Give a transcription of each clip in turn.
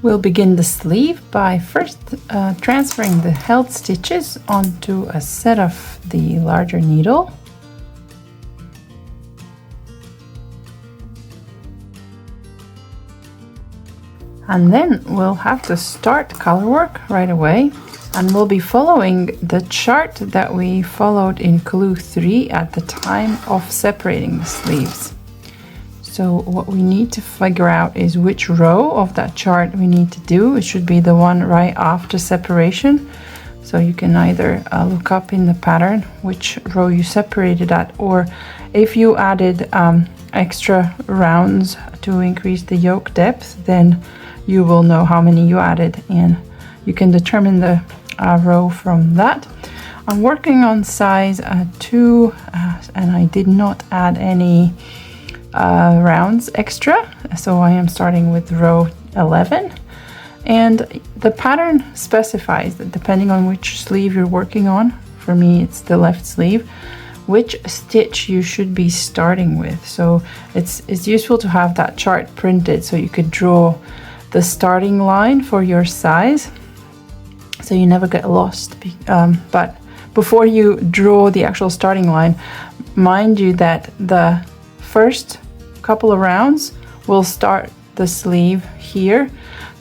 We'll begin the sleeve by first transferring the held stitches onto a set of the larger needle. And then we'll have to start color work right away. And we'll be following the chart that we followed in clue 3 at the time of separating the sleeves. So what we need to figure out is which row of that chart we need to do. It should be the one right after separation. So you can either look up in the pattern which row you separated at, or if you added extra rounds to increase the yoke depth, then you will know how many you added and you can determine the row from that. I'm working on size 2 and I did not add any rounds extra, so I am starting with row 11, and the pattern specifies that depending on which sleeve you're working on, for me it's the left sleeve, which stitch you should be starting with. So it's useful to have that chart printed so you could draw the starting line for your size so you never get lost. But before you draw the actual starting line, mind you that the first couple of rounds will start the sleeve here,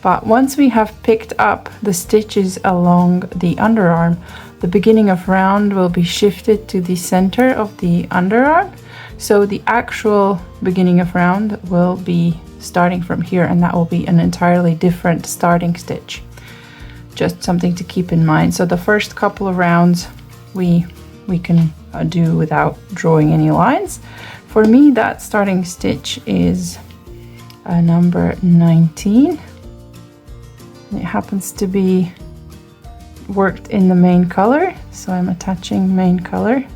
but once we have picked up the stitches along the underarm, the beginning of round will be shifted to the center of the underarm, so the actual beginning of round will be starting from here, and that will be an entirely different starting stitch. Just something to keep in mind. So the first couple of rounds we can do without drawing any lines. For me, that starting stitch is number 19. It happens to be worked in the main color, so I'm attaching main color.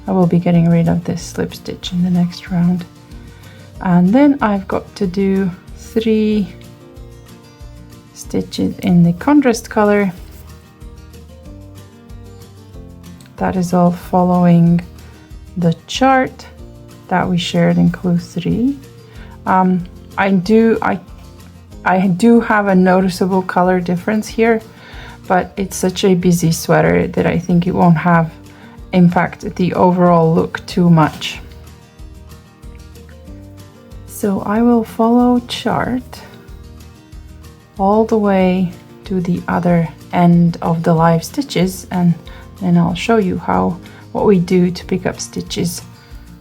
I will be getting rid of this slip stitch in the next round. And then I've got to do 3 stitches in the contrast color. That is all following the chart that we shared in clue 3. I do have a noticeable color difference here, but it's such a busy sweater that I think it won't have impact the overall look too much. So I will follow chart all the way to the other end of the live stitches, and then I'll show you what we do to pick up stitches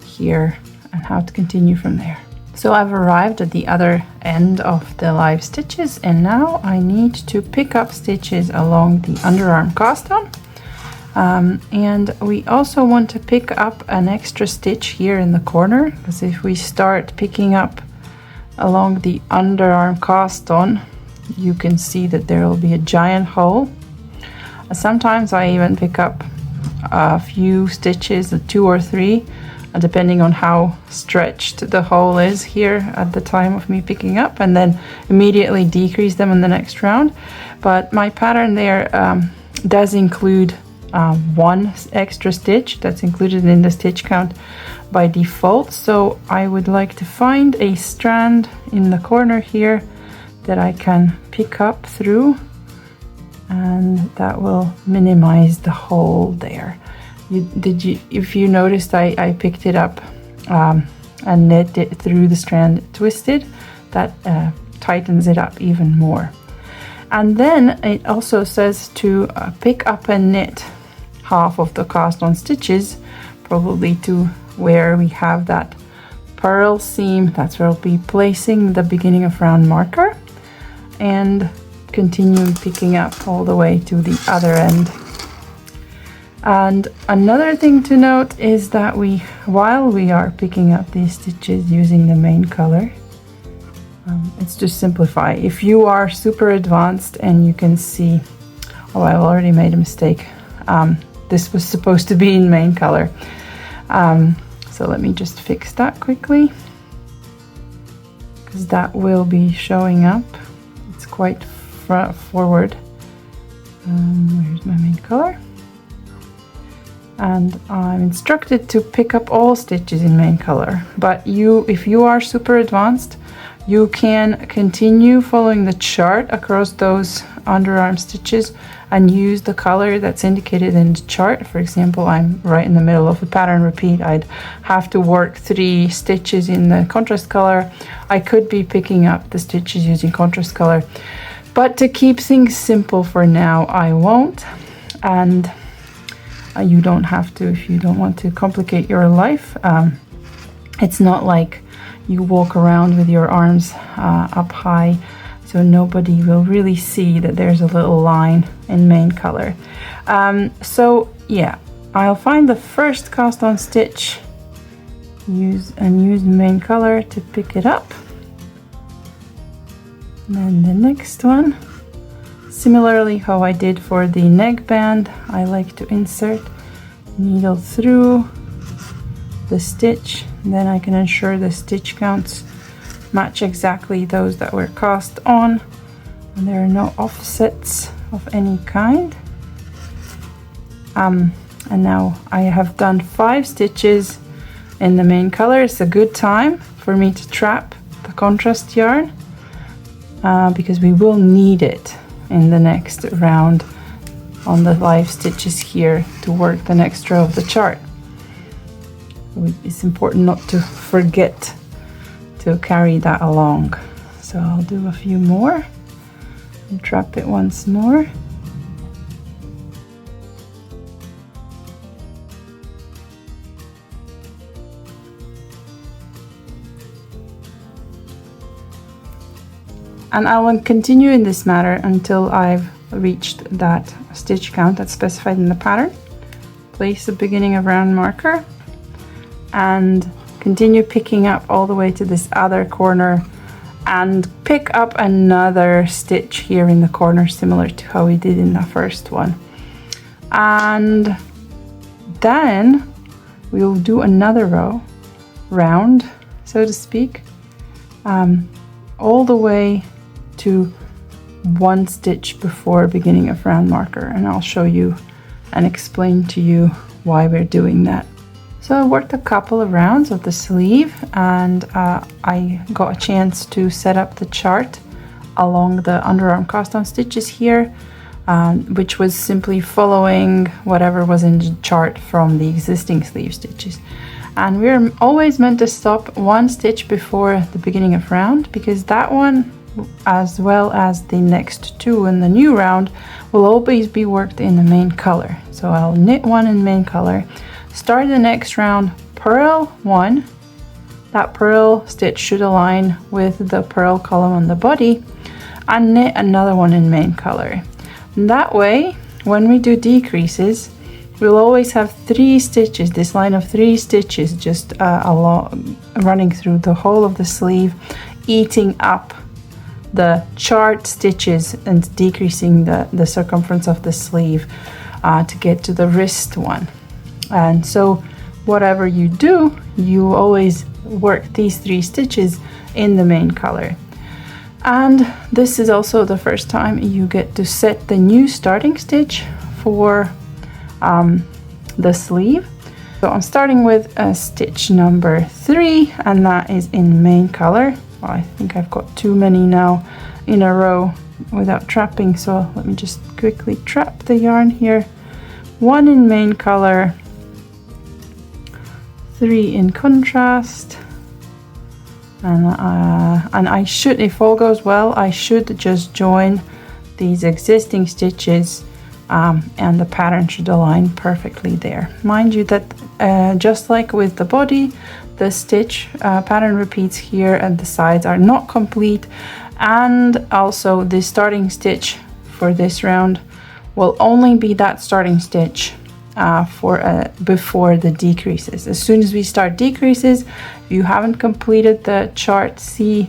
here and how to continue from there. So I've arrived at the other end of the live stitches, and now I need to pick up stitches along the underarm cast on. And we also want to pick up an extra stitch here in the corner, because if we start picking up along the underarm cast on, you can see that there will be a giant hole. Sometimes I even pick up a few stitches, 2 or 3, depending on how stretched the hole is here at the time of me picking up, and then immediately decrease them in the next round. But my pattern there does include 1 extra stitch that's included in the stitch count by default, so I would like to find a strand in the corner here that I can pick up through, and that will minimize the hole there. If you noticed, I picked it up and knit it through the strand twisted. That tightens it up even more. And then it also says to pick up and knit half of the cast on stitches, probably to where we have that purl seam. That's where I'll be placing the beginning of round marker, and continue picking up all the way to the other end. And another thing to note is that while we are picking up these stitches using the main color, it's to simplify. If you are super advanced and you can see, oh, I've already made a mistake. This was supposed to be in main color. So let me just fix that quickly, because that will be showing up. It's quite forward. Where's my main color? And I'm instructed to pick up all stitches in main color, but if you are super advanced, You can continue following the chart across those underarm stitches and use the color that's indicated in the chart. For example, I'm right in the middle of the pattern repeat. I'd have to work 3 stitches in the contrast color. I could be picking up the stitches using contrast color, but to keep things simple for now, I won't. And you don't have to if you don't want to complicate your life. It's not like you walk around with your arms up high, so nobody will really see that there's a little line in main color. So yeah, I'll find the first cast on stitch, use main color to pick it up, and then the next one. Similarly, how I did for the neckband, I like to insert needle through the stitch, and then I can ensure the stitch counts match exactly those that were cast on, and there are no offsets of any kind. And now I have done 5 stitches in the main color. It's a good time for me to trap the contrast yarn because we will need it in the next round on the 5 stitches here to work the next row of the chart. It's important not to forget to carry that along. So I'll do a few more and trap it once more. And I will continue in this manner until I've reached that stitch count that's specified in the pattern. Place the beginning of round marker and continue picking up all the way to this other corner and pick up another stitch here in the corner, similar to how we did in the first one. And then we'll do another round, so to speak, all the way to 1 stitch before beginning of round marker, and I'll show you and explain to you why we're doing that. So I worked a couple of rounds of the sleeve, and I got a chance to set up the chart along the underarm cast on stitches here, which was simply following whatever was in the chart from the existing sleeve stitches. And we're always meant to stop 1 stitch before the beginning of round, because that one, as well as the next 2 in the new round, will always be worked in the main color. So I'll knit 1 in main color, start the next round, purl 1. That purl stitch should align with the purl column on the body, and knit another 1 in main color. And that way, when we do decreases, we'll always have 3 stitches, this line of 3 stitches just along, running through the whole of the sleeve, eating up the chart stitches and decreasing the circumference of the sleeve to get to the wrist one. And so whatever you do, you always work these 3 stitches in the main color. And this is also the first time you get to set the new starting stitch for the sleeve. So I'm starting with stitch number 3, and that is in main color. Well, I think I've got too many now in a row without trapping, so let me just quickly trap the yarn here. 1 in main color, 3 in contrast, and I should, if all goes well, I should just join these existing stitches and the pattern should align perfectly there. Mind you that just like with the body, the stitch pattern repeats here and the sides are not complete, and also the starting stitch for this round will only be that starting stitch before the decreases. As soon as we start decreases, if you haven't completed the chart C,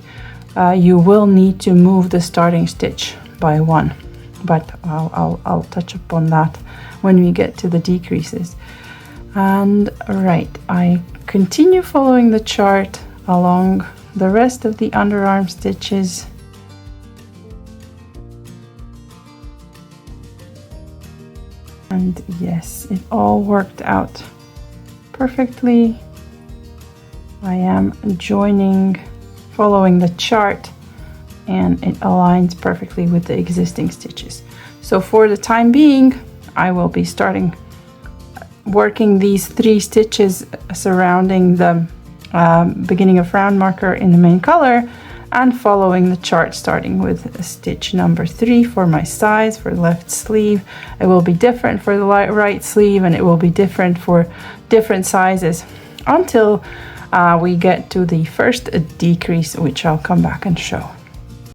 you will need to move the starting stitch by 1, but I'll touch upon that when we get to the decreases. And right, I continue following the chart along the rest of the underarm stitches. And yes, it all worked out perfectly. I am joining following the chart, and it aligns perfectly with the existing stitches. So for the time being, I will be starting working these 3 stitches surrounding the beginning of round marker in the main color, and following the chart, starting with stitch number 3 for my size for the left sleeve. It will be different for the right sleeve, and it will be different for different sizes until we get to the first decrease, which I'll come back and show.